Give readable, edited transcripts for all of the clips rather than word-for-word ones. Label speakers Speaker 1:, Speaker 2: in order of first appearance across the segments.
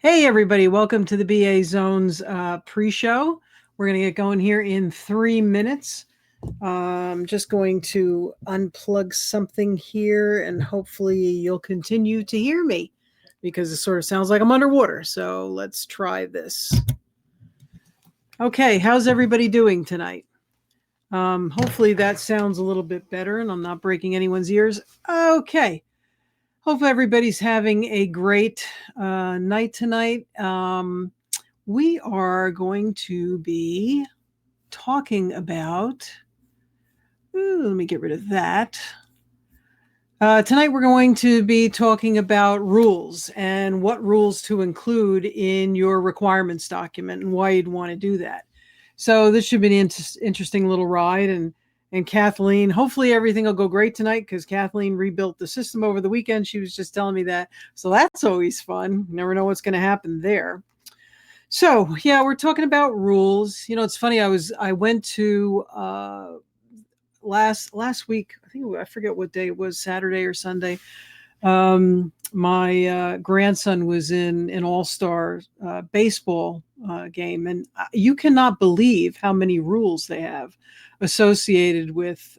Speaker 1: Hey, everybody. Welcome to the BA Zones pre-show. We're going to get going here in 3 minutes. I'm just going to unplug something here and hopefully you'll continue to hear me because it sort of sounds like I'm underwater. So let's try this. Okay, how's everybody doing tonight? Hopefully that sounds a little bit better and I'm not breaking anyone's ears. Okay. Hope everybody's having a great night tonight. We are going to be talking about, let me get rid of that. Tonight we're going to be talking about rules and what rules to include in your requirements document and why you'd want to do that. So this should be an interesting little ride. And Kathleen, hopefully everything will go great tonight because Kathleen rebuilt the system over the weekend. She was just telling me that. So that's always fun. You never know what's going to happen there. So yeah, we're talking about rules. You know, it's funny. I went to last week. I forget what day it was, Saturday or Sunday. My grandson was in an all-star baseball game, and you cannot believe how many rules they have associated with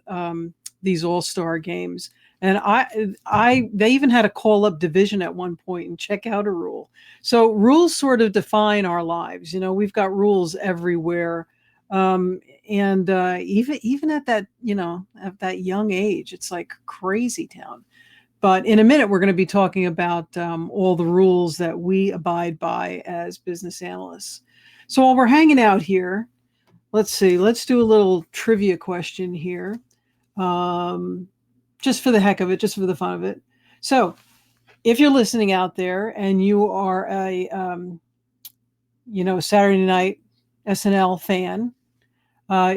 Speaker 1: these all-star games. And they even had to call up division at one point and check out a rule. So rules sort of define our lives. You know, we've got rules everywhere. And even at that, at that young age, it's like crazy town. But in a minute, we're going to be talking about all the rules that we abide by as business analysts. So while we're hanging out here, let's do a little trivia question here. Just for the heck of it, just for the fun of it. So if you're listening out there and you are a, Saturday night SNL fan,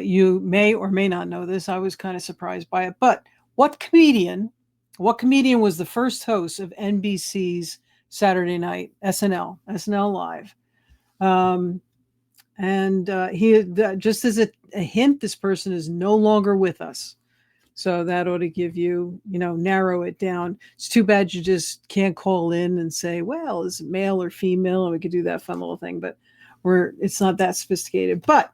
Speaker 1: you may or may not know this. I was kind of surprised by it. But what comedian was the first host of NBC's Saturday night SNL Live? Just as a hint, this person is no longer with us. So that ought to give you, narrow it down. It's too bad you just can't call in and say, well, is it male or female? And we could do that fun little thing, but it's not that sophisticated. But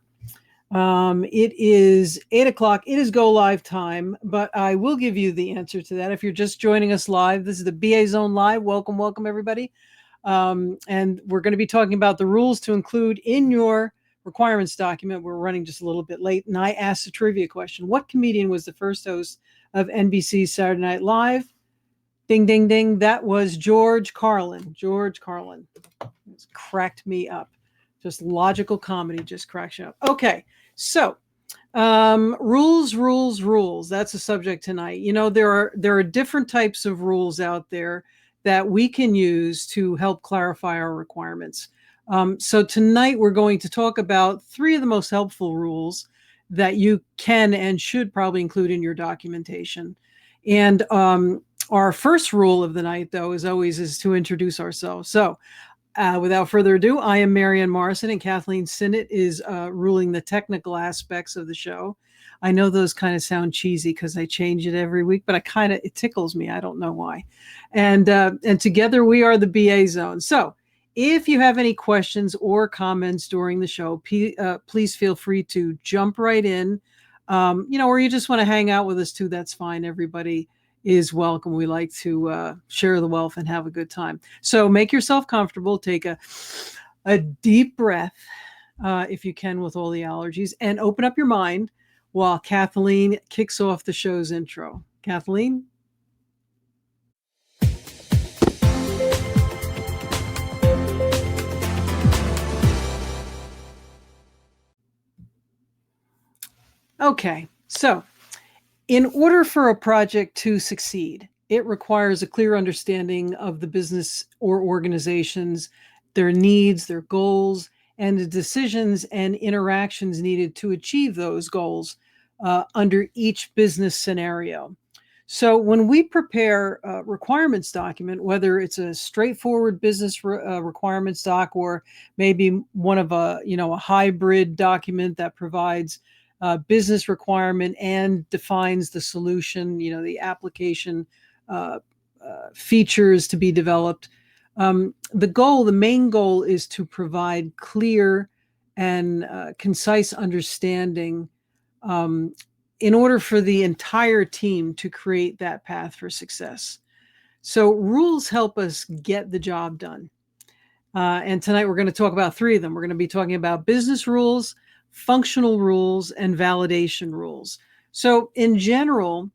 Speaker 1: it is 8:00. It is go live time, but I will give you the answer to that. If you're just joining us live, this is the BA Zone Live. Welcome, everybody. And we're going to be talking about the rules to include in your requirements document. We're running just a little bit late, and I asked a trivia question. What comedian was the first host of NBC's Saturday Night Live? Ding, ding, ding. That was George Carlin. George Carlin. It's cracked me up. Just logical comedy just cracks you up. Okay, so rules. That's the subject tonight. You know, there are different types of rules out there that we can use to help clarify our requirements. So tonight we're going to talk about 3 of the most helpful rules that you can and should probably include in your documentation. And our first rule of the night, though, as always, is to introduce ourselves. So without further ado, I am Marianne Morrison, and Kathleen Sinnott is ruling the technical aspects of the show. I know those kind of sound cheesy because I change it every week, but it tickles me. I don't know why. And together we are the BA Zone. So if you have any questions or comments during the show, please feel free to jump right in. Or you just want to hang out with us too, that's fine. Everybody is welcome. We like to share the wealth and have a good time. So make yourself comfortable. Take a deep breath, if you can, with all the allergies, and open up your mind while Kathleen kicks off the show's intro. Kathleen? Okay, so in order for a project to succeed, it requires a clear understanding of the business or organizations, their needs, their goals, and the decisions and interactions needed to achieve those goals under each business scenario. So when we prepare a requirements document, whether it's a straightforward business requirements doc or maybe one of a hybrid document that provides business requirement and defines the solution, the application features to be developed. The main goal is to provide clear and concise understanding in order for the entire team to create that path for success. So rules help us get the job done. And tonight we're going to talk about three of them. We're going to be talking about business rules, functional rules, and validation rules. So in general,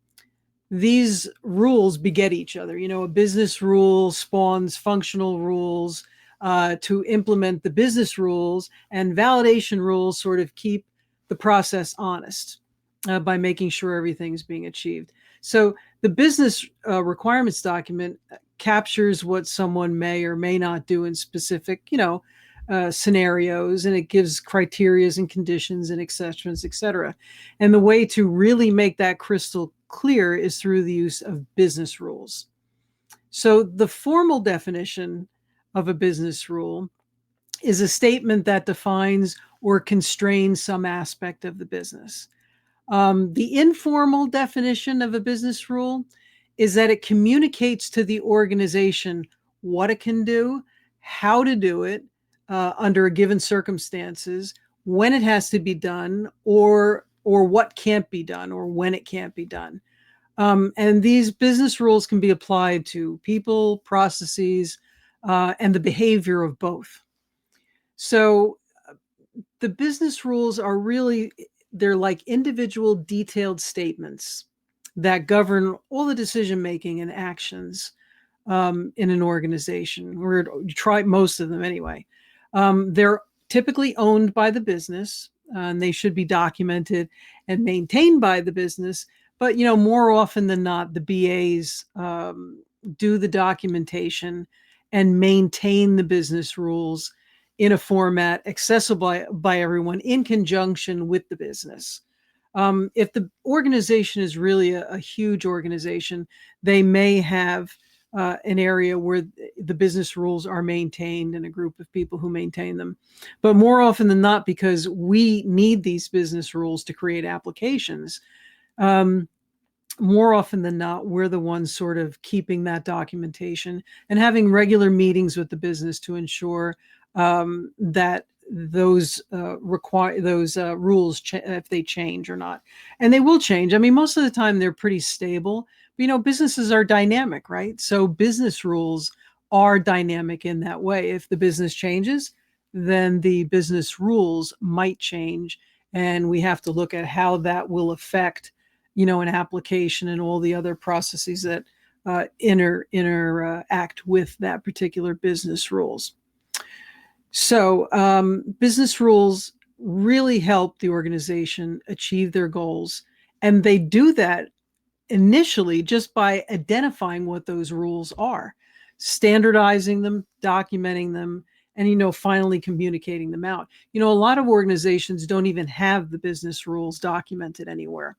Speaker 1: these rules beget each other. A business rule spawns functional rules to implement the business rules, and validation rules sort of keep the process honest by making sure everything's being achieved. So the business requirements document captures what someone may or may not do in specific, scenarios, and it gives criterias and conditions and exceptions, et cetera. And the way to really make that crystal clear is through the use of business rules. So the formal definition of a business rule is a statement that defines or constrains some aspect of the business. The informal definition of a business rule is that it communicates to the organization what it can do, how to do it under a given circumstances, when it has to be done, or what can't be done, or when it can't be done. And these business rules can be applied to people, processes, and the behavior of both. So the business rules are really, they're like individual detailed statements that govern all the decision making and actions in an organization, or try most of them anyway. They're typically owned by the business, and they should be documented and maintained by the business. But more often than not, the BAs do the documentation and maintain the business rules in a format accessible by everyone in conjunction with the business. If the organization is really a huge organization, they may have an area where the business rules are maintained and a group of people who maintain them. But more often than not, because we need these business rules to create applications, more often than not, we're the ones sort of keeping that documentation and having regular meetings with the business to ensure that those rules if they change or not. And they will change. I mean, most of the time they're pretty stable. But, businesses are dynamic, right? So business rules are dynamic in that way. If the business changes, then the business rules might change, and we have to look at how that will affect an application and all the other processes that interact with that particular business rules. So business rules really help the organization achieve their goals, and they do that initially just by identifying what those rules are, standardizing them, documenting them, and finally communicating them out. A lot of organizations don't even have the business rules documented anywhere.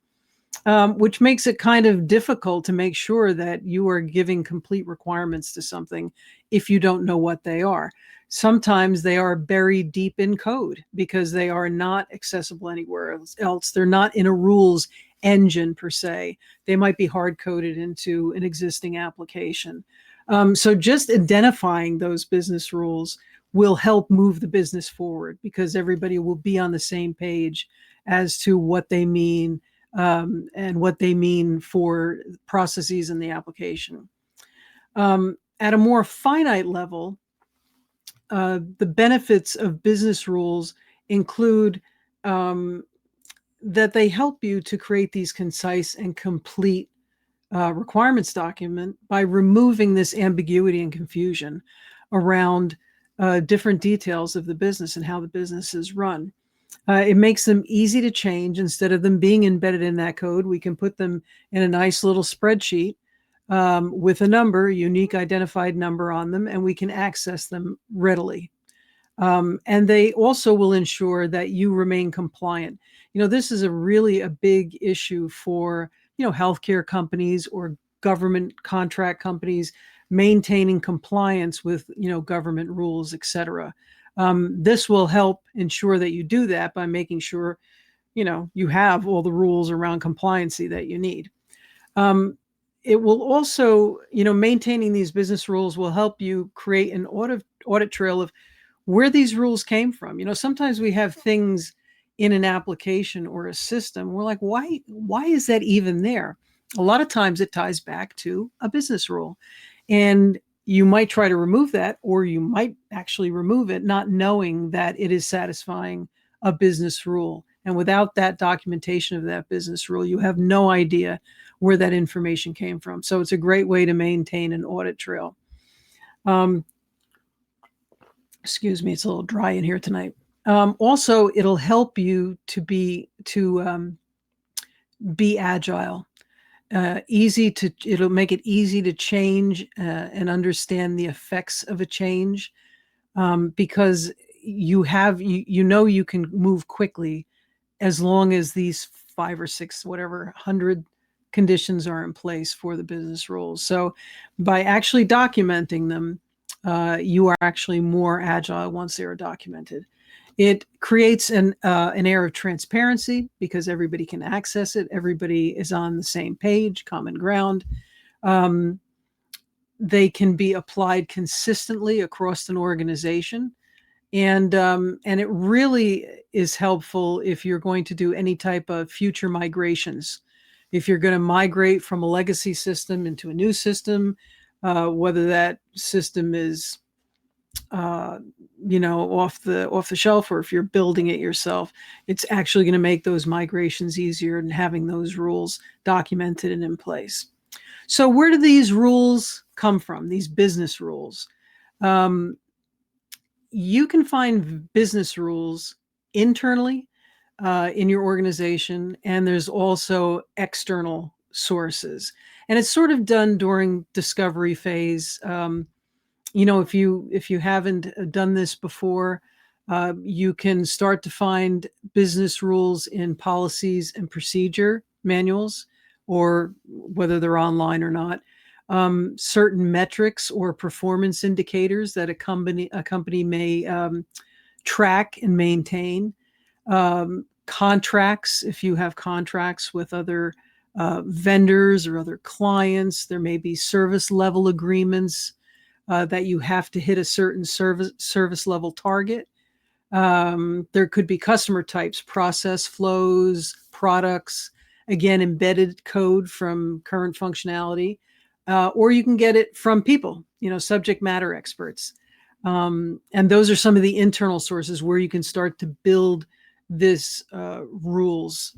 Speaker 1: Which makes it kind of difficult to make sure that you are giving complete requirements to something if you don't know what they are. Sometimes they are buried deep in code because they are not accessible anywhere else. They're not in a rules engine per se. They might be hard-coded into an existing application. So just identifying those business rules will help move the business forward because everybody will be on the same page as to what they mean and what they mean for processes in the application. At a more finite level, the benefits of business rules include that they help you to create these concise and complete requirements document by removing this ambiguity and confusion around different details of the business and how the business is run. It makes them easy to change. Instead of them being embedded in that code, we can put them in a nice little spreadsheet with a unique identified number on them, and we can access them readily. And they also will ensure that you remain compliant. This is a big issue for, healthcare companies or government contract companies maintaining compliance with, government rules, et cetera. This will help ensure that you do that by making sure, you have all the rules around compliancy that you need. it will also, maintaining these business rules will help you create an audit trail of where these rules came from. Sometimes we have things in an application or a system. We're like, why is that even there? A lot of times it ties back to a business rule. And you might try to remove that, or you might actually remove it, not knowing that it is satisfying a business rule. And without that documentation of that business rule, you have no idea where that information came from. So it's a great way to maintain an audit trail. Excuse me, it's a little dry in here tonight. Also, it'll help you to be agile. It'll make it easy to change and understand the effects of a change, because you can move quickly as long as these 5 or 6, whatever 100 conditions are in place for the business rules. So by actually documenting them, you are actually more agile once they are documented. It creates an air of transparency because everybody can access it. Everybody is on the same page, common ground. They can be applied consistently across an organization. And it really is helpful if you're going to do any type of future migrations. If you're going to migrate from a legacy system into a new system, whether that system is off the shelf, or if you're building it yourself, it's actually going to make those migrations easier and having those rules documented and in place. So where do these rules come from, these business rules? You can find business rules internally in your organization, and there's also external sources. And it's sort of done during discovery phase. If you haven't done this before, you can start to find business rules in policies and procedure manuals, or whether they're online or not. Certain metrics or performance indicators that a company may track and maintain. Contracts, if you have contracts with other vendors or other clients, there may be service level agreements that you have to hit a certain service level target. There could be customer types, process flows, products, again, embedded code from current functionality, or you can get it from people, subject matter experts. And those are some of the internal sources where you can start to build this rules,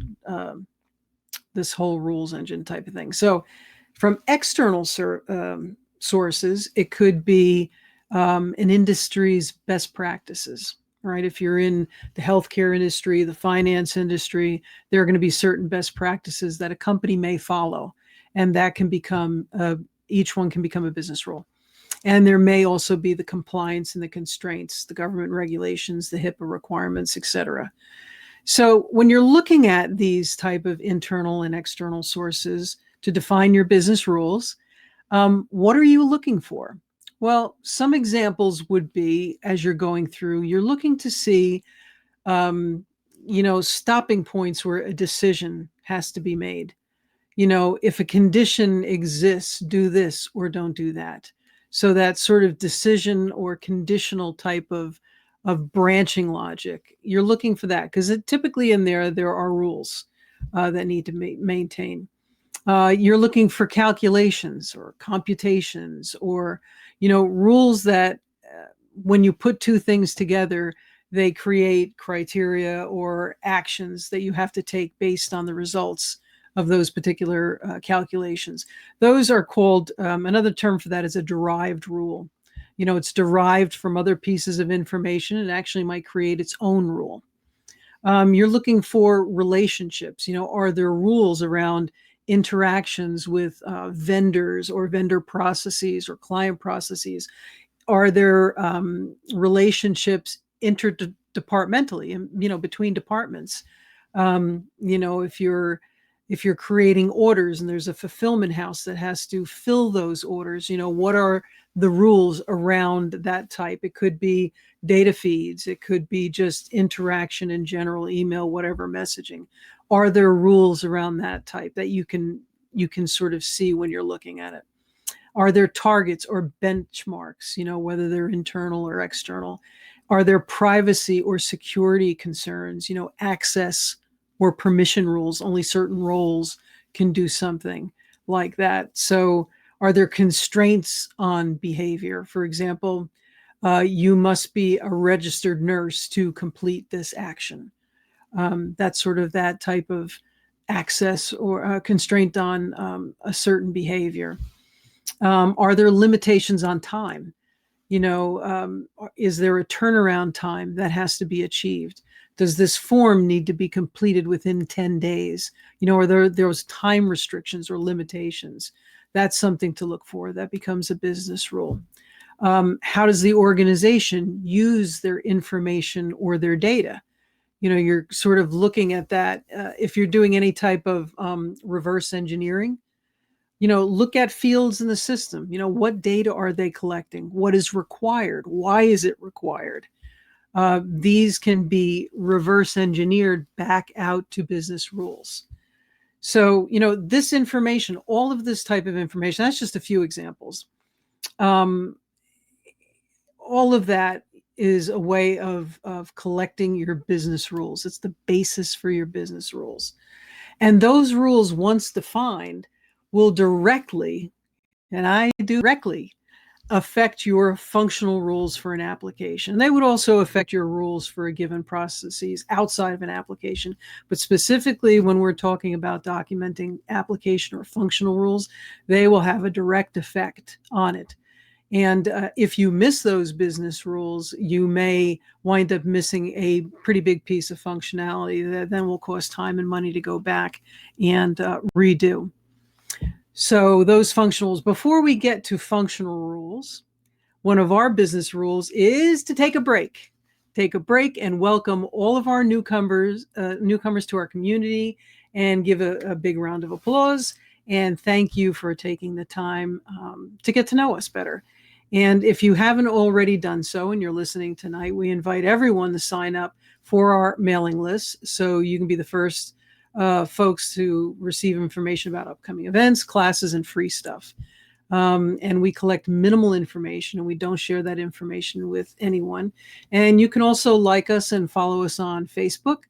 Speaker 1: this whole rules engine type of thing. So from external sources, it could be an industry's best practices, right? If you're in the healthcare industry, the finance industry, there are going to be certain best practices that a company may follow, and that can become, each one can become a business rule. And there may also be the compliance and the constraints, the government regulations, the HIPAA requirements, et cetera. So when you're looking at these type of internal and external sources to define your business rules, what are you looking for? Well, some examples would be, as you're going through, you're looking to see, stopping points where a decision has to be made. If a condition exists, do this or don't do that. So that sort of decision or conditional type of branching logic, you're looking for that, because typically in there are rules that need to maintain. You're looking for calculations or computations, or rules that when you put two things together, they create criteria or actions that you have to take based on the results of those particular calculations. Those are called, another term for that is a derived rule. It's derived from other pieces of information and actually might create its own rule. You're looking for relationships. Are there rules around interactions with vendors or vendor processes or client processes? Are there relationships interdepartmentally, between departments? If you're creating orders and there's a fulfillment house that has to fill those orders, what are the rules around that type? It could be data feeds. It could be just interaction in general, email, whatever messaging. Are there rules around that type that you can you can sort of see when you're looking at it. Are there targets or benchmarks, whether they're internal or external? Are there privacy or security concerns, access or permission rules? Only certain roles can do something like that. So are there constraints on behavior? For example, you must be a registered nurse to complete this action. That's sort of that type of access or constraint on a certain behavior. Are there limitations on time? Is there a turnaround time that has to be achieved? Does this form need to be completed within 10 days? Are there those time restrictions or limitations? That's something to look for. That becomes a business rule. How does the organization use their information or their data? You're sort of looking at that. If you're doing any type of reverse engineering, look at fields in the system. What data are they collecting? What is required? Why is it required? These can be reverse engineered back out to business rules. So, this information, all of this type of information, that's just a few examples. All of that is a way of collecting your business rules. It's the basis for your business rules. And those rules, once defined, will directly, and I do directly, affect your functional rules for an application. They would also affect your rules for a given processes outside of an application. But specifically, when we're talking about documenting application or functional rules, they will have a direct effect on it. And if you miss those business rules, you may wind up missing a pretty big piece of functionality that then will cost time and money to go back and redo. So those functional rules, before we get to functional rules, one of our business rules is to take a break. Take a break and welcome all of our newcomers to our community and give a big round of applause. And thank you for taking the time to get to know us better. And if you haven't already done so and you're listening tonight, we invite everyone to sign up for our mailing list so you can be the first folks to receive information about upcoming events, classes, and free stuff. And we collect minimal information and we don't share that information with anyone. And you can also like us and follow us on Facebook.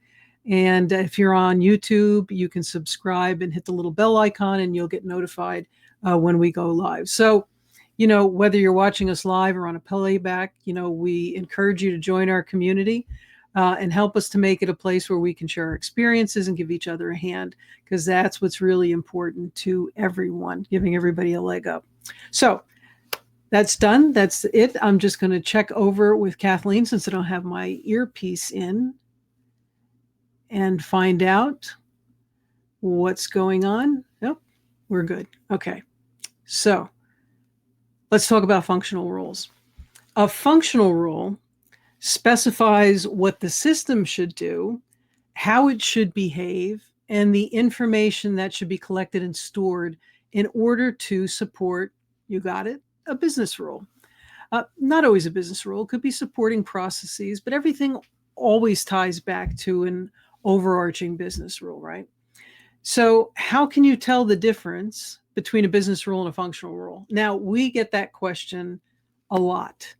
Speaker 1: And if you're on YouTube, you can subscribe and hit the little bell icon and you'll get notified when we go live. So, whether you're watching us live or on a playback, we encourage you to join our community and help us to make it a place where we can share our experiences and give each other a hand, because that's what's really important to everyone, giving everybody a leg up. So that's done. That's it. I'm just going to check over with Kathleen since I don't have my earpiece in and find out what's going on. Nope, we're good. Okay. So let's talk about functional rules. A functional rule specifies what the system should do, how it should behave, and the information that should be collected and stored in order to support, you got it, a business rule. Not always a business rule, it could be supporting processes, but everything always ties back to an overarching business rule, right? So how can you tell the difference between a business rule and a functional rule? Now, we get that question a lot.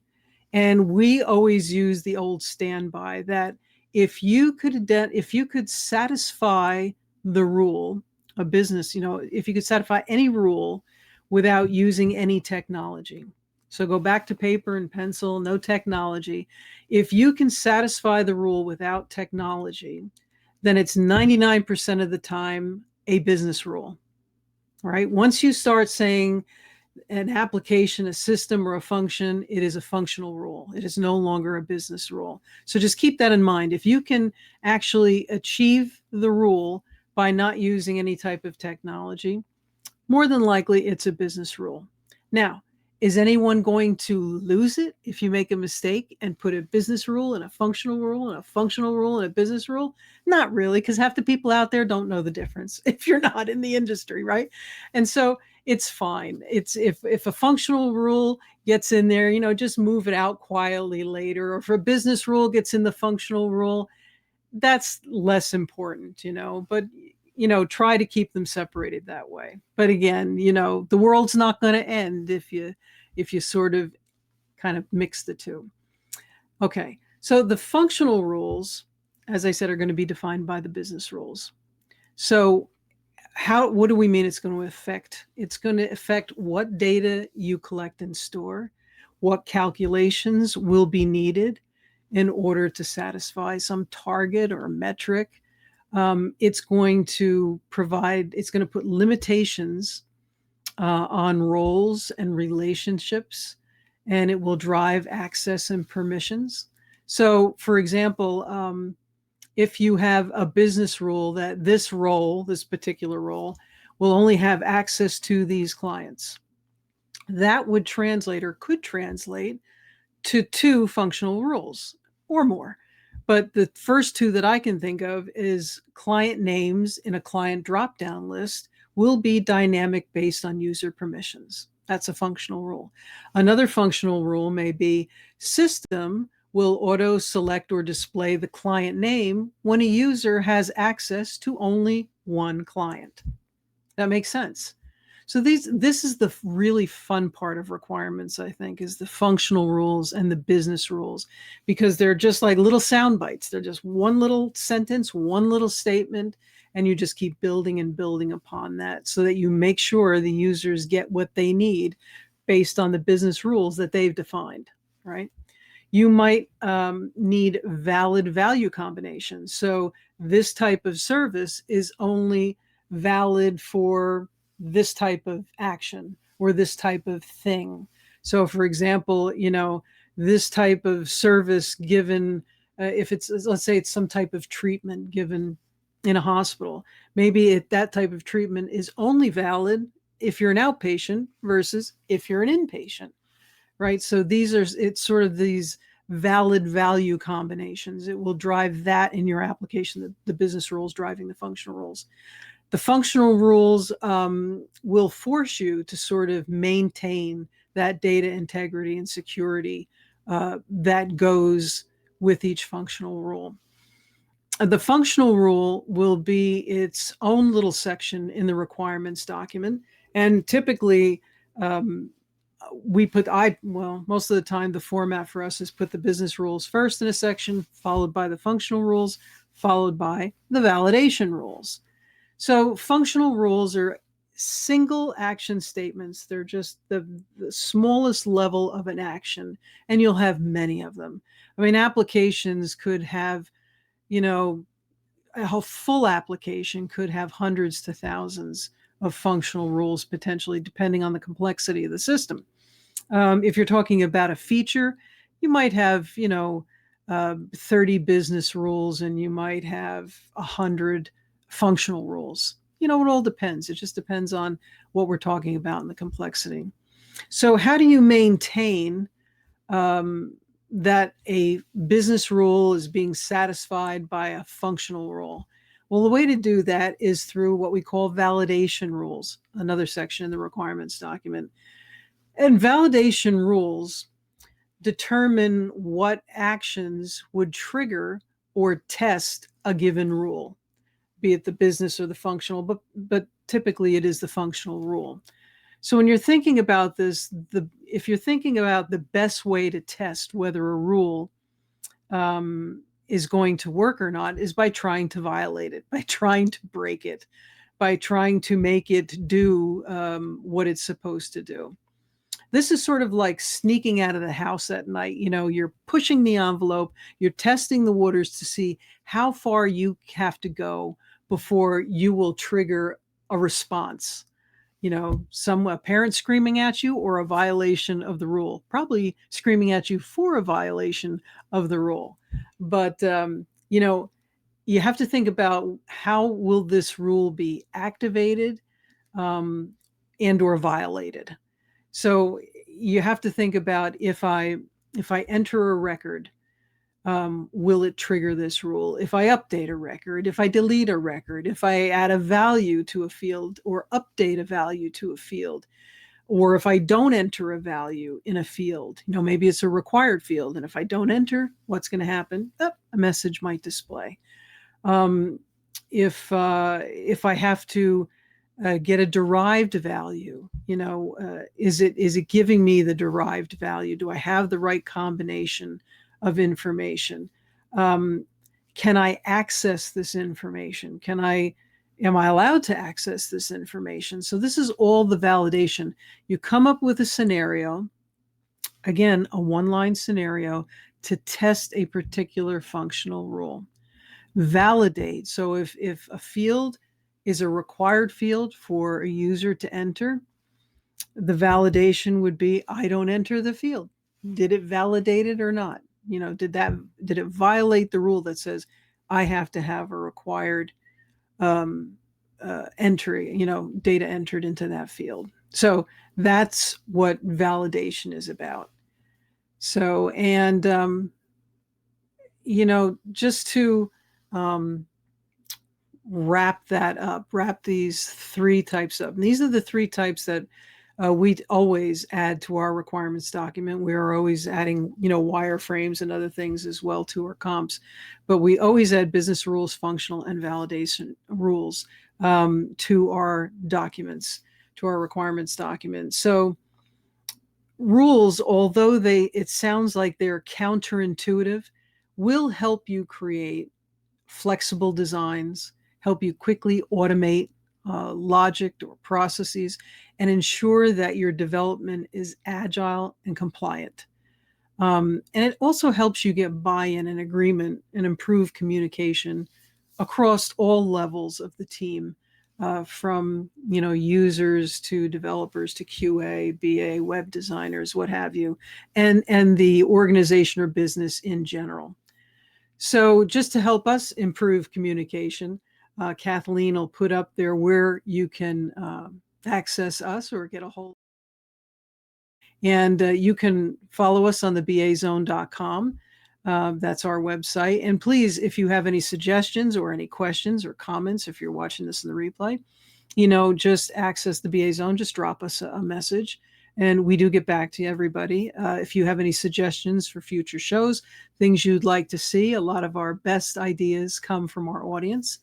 Speaker 1: And we always use the old standby that if you could satisfy the rule, a business, if you could satisfy any rule without using any technology. So go back to paper and pencil, no technology. If you can satisfy the rule without technology, then it's 99% of the time a business rule, right? Once you start saying an application, a system, or a function, it is a functional rule. It is no longer a business rule. So just keep that in mind. If you can actually achieve the rule by not using any type of technology, more than likely it's a business rule. Now, is anyone going to lose it if you make a mistake and put a business rule and a functional rule and a functional rule and a business rule? Not really, because half the people out there don't know the difference if you're not in the industry, right? And so it's fine. It's if a functional rule gets in there, just move it out quietly later. Or if a business rule gets in the functional rule, that's less important, But try to keep them separated that way. But again, the world's not going to end if you sort of kind of mix the two. Okay, so the functional rules, as I said, are going to be defined by the business rules. So what do we mean it's going to affect? It's going to affect what data you collect and store, what calculations will be needed in order to satisfy some target or metric. It's going to put limitations on roles and relationships, and it will drive access and permissions. So, for example, if you have a business rule that this particular role, will only have access to these clients, that would translate or could translate to 2 functional rules or more. But the first 2 that I can think of is client names in a client drop-down list will be dynamic based on user permissions. That's a functional rule. Another functional rule may be system will auto select or display the client name when a user has access to only one client. That makes sense. So this is the really fun part of requirements, I think, is the functional rules and the business rules, because they're just like little sound bites. They're just one little sentence, one little statement, and you just keep building and building upon that so that you make sure the users get what they need based on the business rules that they've defined, right? You might need valid value combinations. So this type of service is only valid for this type of action or this type of thing. So, for example, this type of service given, if let's say it's some type of treatment given in a hospital, maybe that type of treatment is only valid if you're an outpatient versus if you're an inpatient, right? So it's sort of these valid value combinations. It will drive that in your application, the business rules driving the functional rules. The functional rules will force you to sort of maintain that data integrity and security that goes with each functional rule. The functional rule will be its own little section in the requirements document. And typically, most of the time, the format for us is put the business rules first in a section, followed by the functional rules, followed by the validation rules. So functional rules are single action statements. They're just the smallest level of an action, and you'll have many of them. I mean, applications could have, a full application could have hundreds to thousands of functional rules, potentially, depending on the complexity of the system. If you're talking about a feature, you might have, 30 business rules, and you might have 100 functional rules. It all depends. It just depends on what we're talking about and the complexity. So how do you maintain that a business rule is being satisfied by a functional rule? Well, the way to do that is through what we call validation rules, another section in the requirements document. And validation rules determine what actions would trigger or test a given rule, be it the business or the functional, but typically it is the functional rule. So when you're thinking about this, if you're thinking about the best way to test whether a rule is going to work or not, is by trying to violate it, by trying to break it, by trying to make it do what it's supposed to do. This is sort of like sneaking out of the house at night. You're pushing the envelope, you're testing the waters to see how far you have to go before you will trigger a response. A parent screaming at you or a violation of the rule, probably screaming at you for a violation of the rule. But, you have to think about how will this rule be activated and or violated. So you have to think about if I enter a record, will it trigger this rule? If I update a record, if I delete a record, if I add a value to a field or update a value to a field, or if I don't enter a value in a field, maybe it's a required field. And if I don't enter, what's going to happen? A message might display. if I have to get a derived value, is it giving me the derived value? Do I have the right combination of information? Um, can I access this information? Am I allowed to access this information? So this is all the validation. You come up with a scenario, again, a one-line scenario to test a particular functional rule. Validate. So if a field is a required field for a user to enter, the validation would be, I don't enter the field. Did it validate it or not? Did it violate the rule that says I have to have a required um, entry, data entered into that field? So that's what validation is about. So, and just to wrap that up, wrap these three types up. And these are the three types that we always add to our requirements document. We are always adding, wireframes and other things as well to our comps, but we always add business rules, functional, and validation rules to our documents, to our requirements document. So rules, although it sounds like they're counterintuitive, will help you create flexible designs, help you quickly automate logic or processes, and ensure that your development is agile and compliant. And it also helps you get buy-in and agreement and improve communication across all levels of the team, from users to developers to QA, BA, web designers, what have you, and the organization or business in general. So just to help us improve communication, Kathleen will put up there where you can access us or get a hold. And you can follow us on the bazone.com. That's our website. And please, if you have any suggestions or any questions or comments, if you're watching this in the replay, just access the BA Zone, just drop us a message. And we do get back to everybody. If you have any suggestions for future shows, things you'd like to see, a lot of our best ideas come from our audience.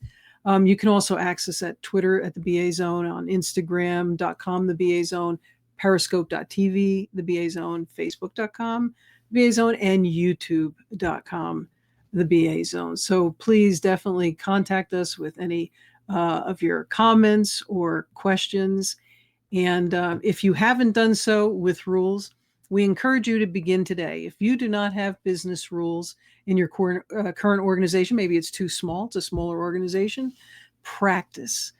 Speaker 1: You can also access at Twitter at the BA Zone, on Instagram.com, the BA Zone, Periscope.tv, the BA Zone, Facebook.com, the BA Zone, and YouTube.com, the BA Zone. So please definitely contact us with any of your comments or questions. And if you haven't done so with rules, we encourage you to begin today. If you do not have business rules in your current organization, maybe it's too small, it's a smaller organization, practice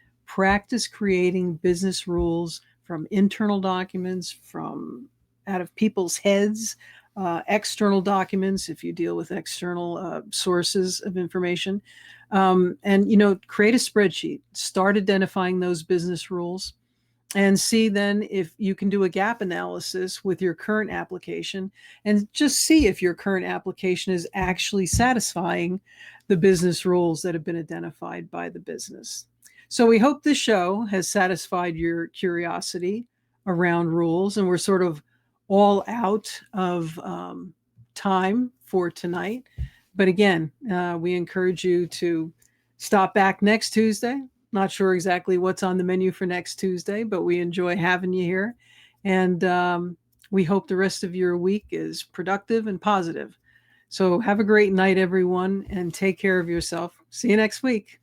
Speaker 1: creating business rules from internal documents, from out of people's heads, external documents, if you deal with external sources of information. And, create a spreadsheet, start identifying those business rules, and see then if you can do a gap analysis with your current application and just see if your current application is actually satisfying the business rules that have been identified by the business. So we hope this show has satisfied your curiosity around rules, and we're sort of all out of time for tonight. But again, we encourage you to stop back next Tuesday. Not sure exactly what's on the menu for next Tuesday, but we enjoy having you here. And we hope the rest of your week is productive and positive. So have a great night, everyone, and take care of yourself. See you next week.